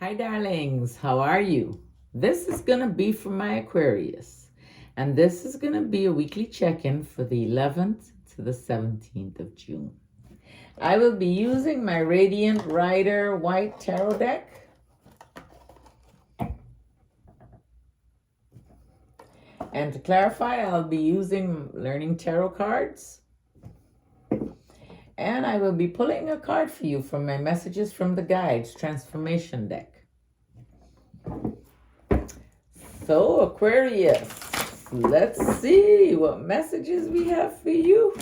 Hi, darlings. How are you? This is going to be for my Aquarius. And this is going to be a weekly check-in for the 11th to the 17th of June. I will be using my Radiant Rider-Waite Tarot deck. And to clarify, I'll be using Learning Tarot cards. And I will be pulling a card for you from my Messages from the Guides Transformation deck. So, Aquarius, let's see what messages we have for you.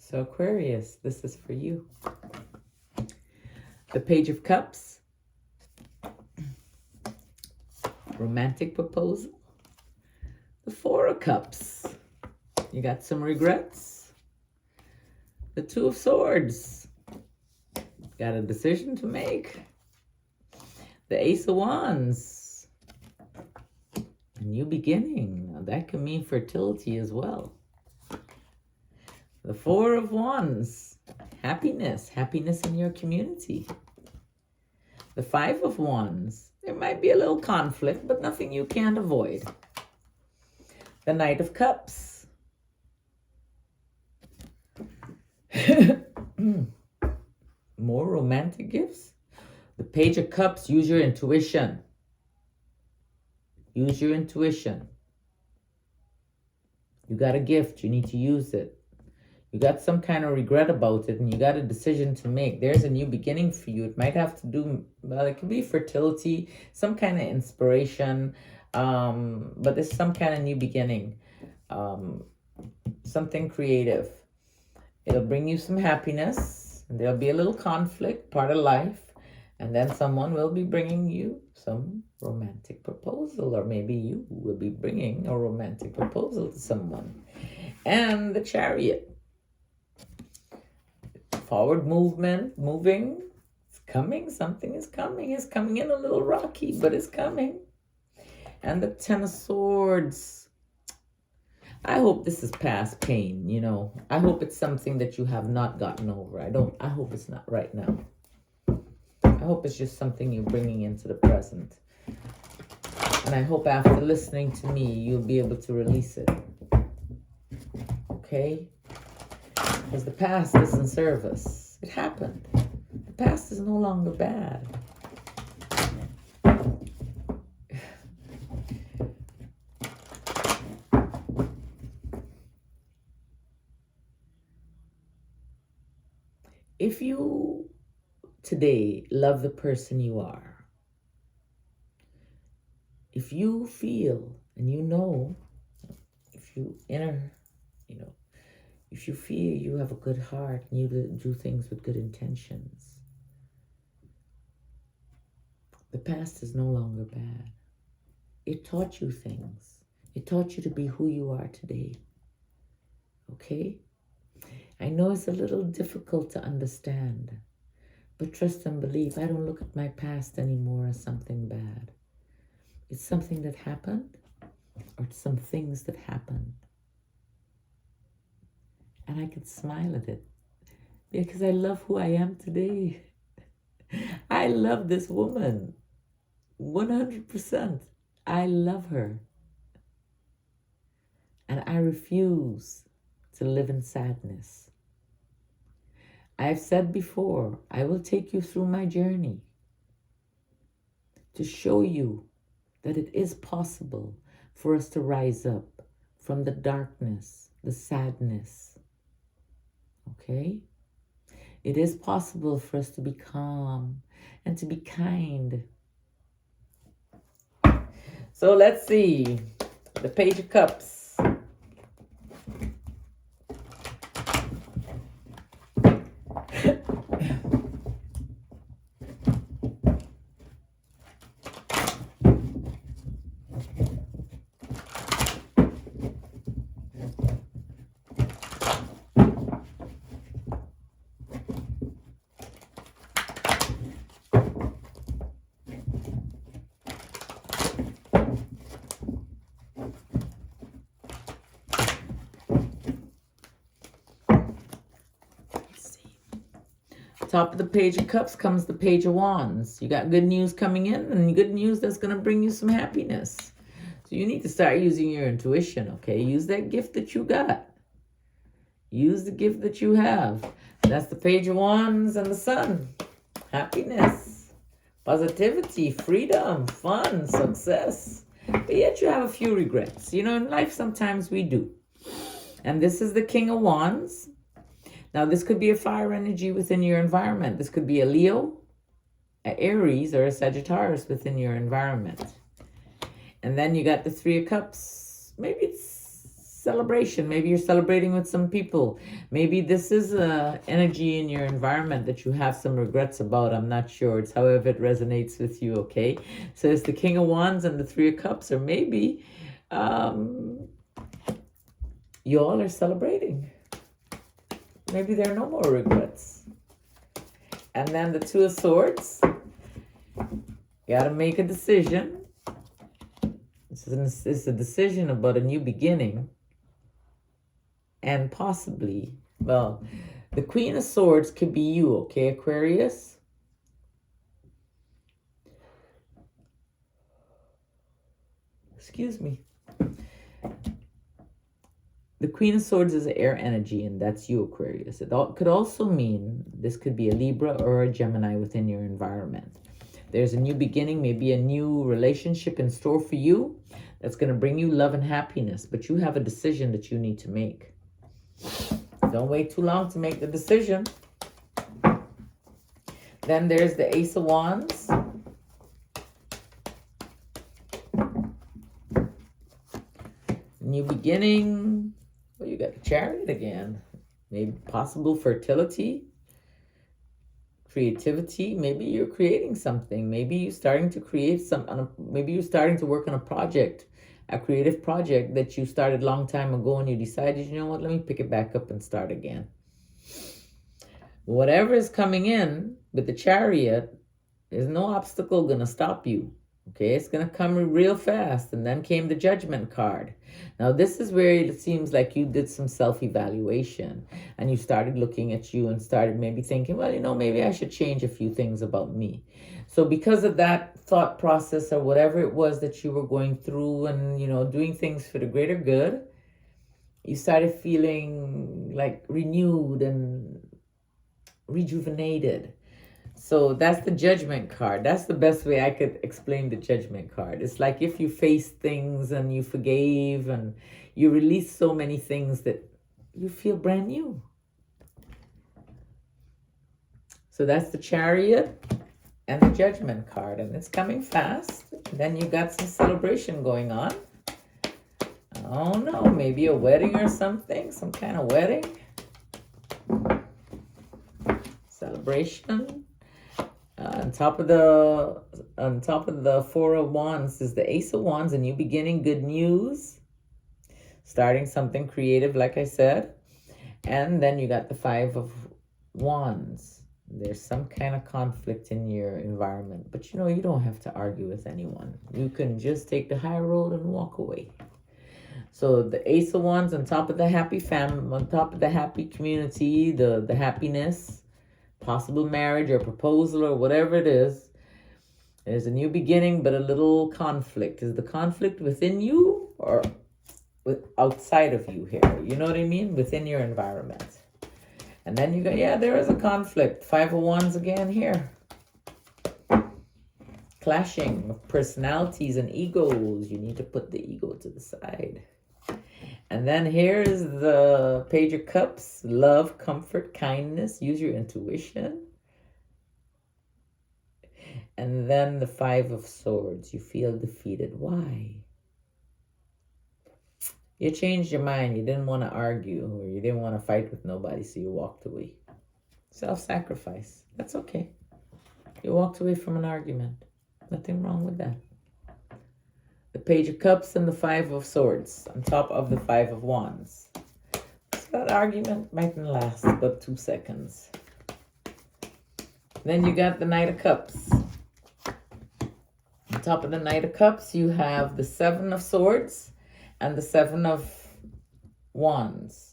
So Aquarius, this is for you. The Page of Cups, romantic proposal. The Four of Cups, you got some regrets. The Two of Swords, got a decision to make. The Ace of Wands, a new beginning. Now that can mean fertility as well. The Four of Wands, happiness in your community. The Five of Wands, there might be a little conflict, but nothing you can't avoid. The Knight of Cups. More romantic gifts. The Page of Cups, use your intuition. Use your intuition. You got a gift, you need to use it. You got some kind of regret about it and you got a decision to make. There's a new beginning for you. It might have to do, well, it could be fertility, some kind of inspiration, but there's some kind of new beginning, something creative. It'll bring you some happiness. And there'll be a little conflict, part of life, and then someone will be bringing you some romantic proposal, or maybe you will be bringing a romantic proposal to someone. And the Chariot. Forward movement, moving, it's coming, something is coming. It's coming in a little rocky, but it's coming. And the Ten of Swords. I hope this is past pain, you know. I hope it's something that you have not gotten over. I hope it's not right now. I hope it's just something you're bringing into the present. And I hope after listening to me, you'll be able to release it. Okay? Because the past doesn't serve us. It happened. The past is no longer bad. If you today love the person you are, if you feel and you know, if you if you feel you have a good heart and you do things with good intentions, the past is no longer bad. It taught you things. It taught you to be who you are today. Okay? I know it's a little difficult to understand, but trust and believe, I don't look at my past anymore as something bad. It's something that happened, or some things that happened. And I could smile at it because I love who I am today. I love this woman 100%. I love her. And I refuse to live in sadness. I've said before, I will take you through my journey to show you that it is possible for us to rise up from the darkness, the sadness. Okay? It is possible for us to be calm and to be kind. So let's see. The Page of Cups. Top of the Page of Cups comes the Page of Wands. You got good news coming in and good news that's going to bring you some happiness. So you need to start using your intuition, okay? Use that gift that you got. Use the gift that you have. That's the Page of Wands and the Sun. Happiness, positivity, freedom, fun, success. But yet you have a few regrets. You know, in life sometimes we do. And this is the King of Wands. Now, this could be a fire energy within your environment. This could be a Leo, an Aries, or a Sagittarius within your environment. And then you got the Three of Cups. Maybe it's celebration. Maybe you're celebrating with some people. Maybe this is a energy in your environment that you have some regrets about. I'm not sure. It's however it resonates with you, okay? So it's the King of Wands and the Three of Cups. Or maybe you all are celebrating. Maybe there are no more regrets. And then the Two of Swords. You got to make a decision. It's a decision about a new beginning. And possibly, well, the Queen of Swords could be you, okay, Aquarius? Excuse me. The Queen of Swords is air energy, and that's you, Aquarius. It could also mean this could be a Libra or a Gemini within your environment. There's a new beginning, maybe a new relationship in store for you that's going to bring you love and happiness, but you have a decision that you need to make. Don't wait too long to make the decision. Then there's the Ace of Wands. New beginning. Well, you got the Chariot again. Maybe possible fertility, creativity. Maybe you're creating something. Maybe you're starting to create maybe you're starting to work on a project, a creative project that you started a long time ago and you decided, you know what, let me pick it back up and start again. Whatever is coming in with the Chariot, there's no obstacle going to stop you. Okay, it's going to come real fast. And then came the Judgment card. Now, this is where it seems like you did some self-evaluation and you started looking at you and started maybe thinking, well, you know, maybe I should change a few things about me. So because of that thought process or whatever it was that you were going through and, you know, doing things for the greater good, you started feeling like renewed and rejuvenated. So that's the Judgment card. That's the best way I could explain the Judgment card. It's like if you faced things and you forgave and you released so many things that you feel brand new. So that's the Chariot and the Judgment card. And it's coming fast. Then you got some celebration going on. Oh no, maybe a wedding or something. Some kind of wedding. Celebration. On top of the Four of Wands is the Ace of Wands, a new beginning, good news, starting something creative, like I said. And then you got the Five of Wands. There's some kind of conflict in your environment, but you know, you don't have to argue with anyone. You can just take the high road and walk away. So the Ace of Wands on top of the happy family, on top of the happy community, the happiness, possible marriage or proposal or whatever it is. There's a new beginning, but a little conflict. Is the conflict within you or outside of you here. You know what I mean? Within your environment. And then you got, yeah, there is a conflict. 5 of Wands again here. Clashing of personalities and egos. You need to put the ego to the side. And then here's the Page of Cups. Love, comfort, kindness. Use your intuition. And then the 5 of Swords. You feel defeated. Why? You changed your mind. You didn't want to argue or you didn't want to fight with nobody, so you walked away. Self-sacrifice. That's okay. You walked away from an argument. Nothing wrong with that. The Page of Cups and the 5 of Swords on top of the 5 of Wands. So that argument mightn't last but 2 seconds. Then you got the Knight of Cups. On top of the Knight of Cups, you have the 7 of Swords and the 7 of Wands.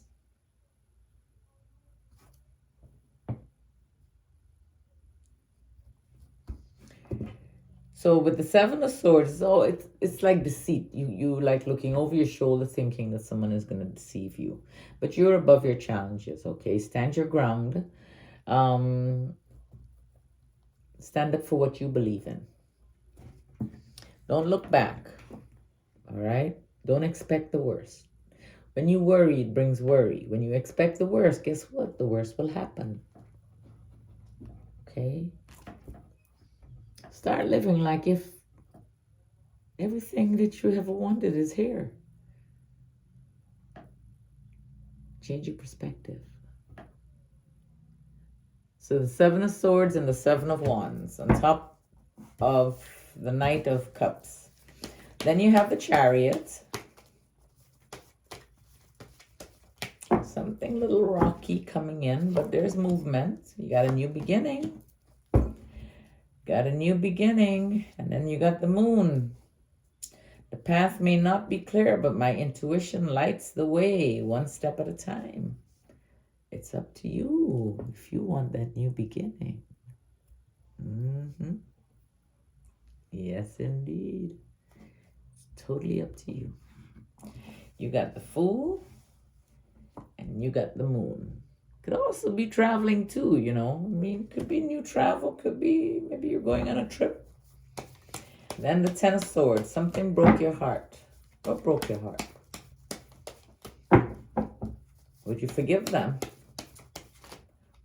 So with the 7 of Swords, it's like deceit. You like looking over your shoulder thinking that someone is going to deceive you. But you're above your challenges, okay? Stand your ground. Stand up for what you believe in. Don't look back, all right? Don't expect the worst. When you worry, it brings worry. When you expect the worst, guess what? The worst will happen, okay? Start living like if everything that you ever wanted is here. Change your perspective. So the 7 of Swords and the 7 of Wands on top of the Knight of Cups. Then you have the Chariot. Something a little rocky coming in, but there's movement. You got a new beginning. Got a new beginning. And then you got the Moon. The path may not be clear, but my intuition lights the way, one step at a time. It's up to you if you want that new beginning. Yes, indeed. It's totally up to you. You got the Fool and you got the Moon. Could also be traveling too, you know. I mean, could be new travel, could be maybe you're going on a trip. Then the 10 of Swords. Something broke your heart. What broke your heart? Would you forgive them?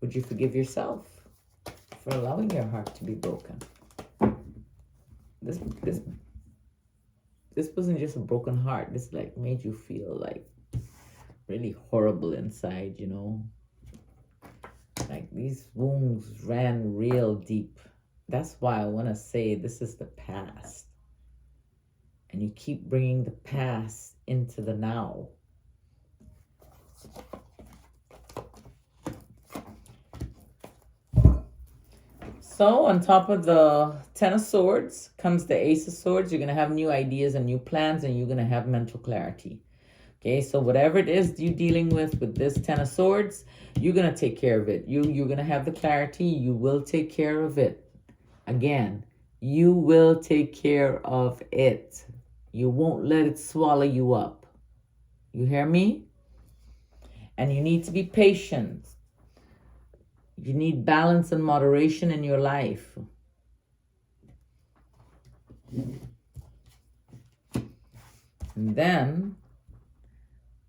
Would you forgive yourself for allowing your heart to be broken? This wasn't just a broken heart. This like made you feel like really horrible inside, you know. Like these wounds ran real deep. That's why I want to say this is the past. And you keep bringing the past into the now. So on top of the 10 of Swords comes the Ace of Swords. You're going to have new ideas and new plans, and you're going to have mental clarity. Okay, so whatever it is you're dealing with this 10 of Swords, you're going to take care of it. You're going to have the clarity. You will take care of it. Again, you will take care of it. You won't let it swallow you up. You hear me? And you need to be patient. You need balance and moderation in your life. And then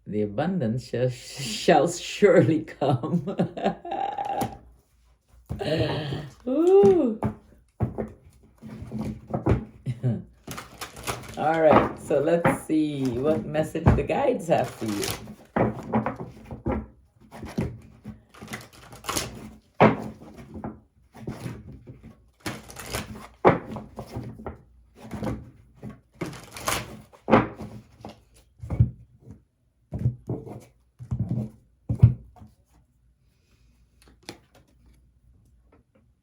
the abundance shall surely come. Ooh. All right, so let's see what message the guides have for you.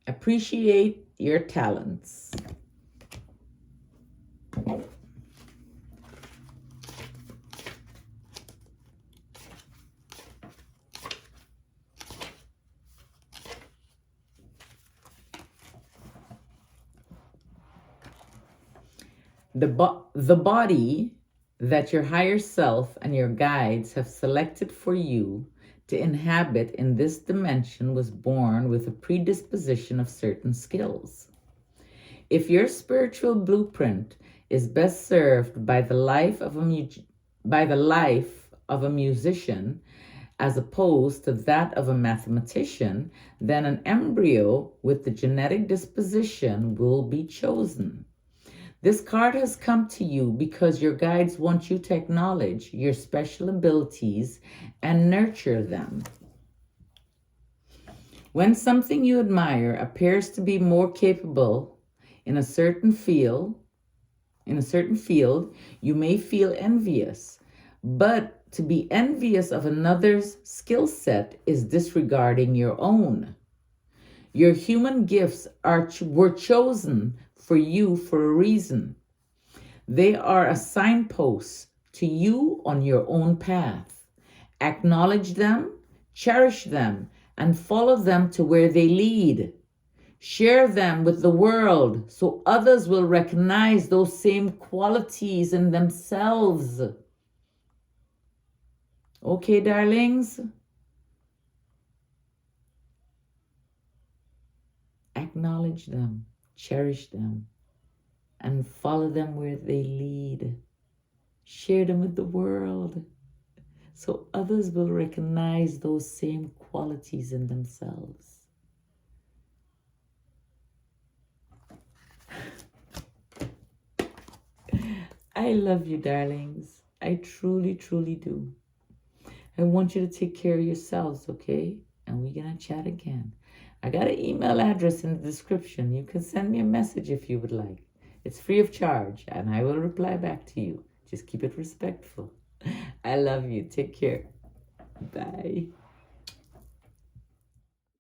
Appreciate your talents. The body that your higher self and your guides have selected for you to inhabit in this dimension was born with a predisposition of certain skills. If your spiritual blueprint is best served by the life of a musician as opposed to that of a mathematician, then an embryo with the genetic disposition will be chosen. This card has come to you because your guides want you to acknowledge your special abilities and nurture them. When something you admire appears to be more capable in a certain field, you may feel envious, but to be envious of another's skill set is disregarding your own. Your human gifts were chosen for you for a reason. They are a signpost to you on your own path. Acknowledge them, cherish them, and follow them to where they lead. Share them with the world so others will recognize those same qualities in themselves. Okay, darlings? Acknowledge them, cherish them, and follow them where they lead. Share them with the world so others will recognize those same qualities in themselves. I love you, darlings. I truly, truly do. I want you to take care of yourselves, okay? And we're going to chat again. I got an email address in the description. You can send me a message if you would like. It's free of charge, and I will reply back to you. Just keep it respectful. I love you. Take care. Bye.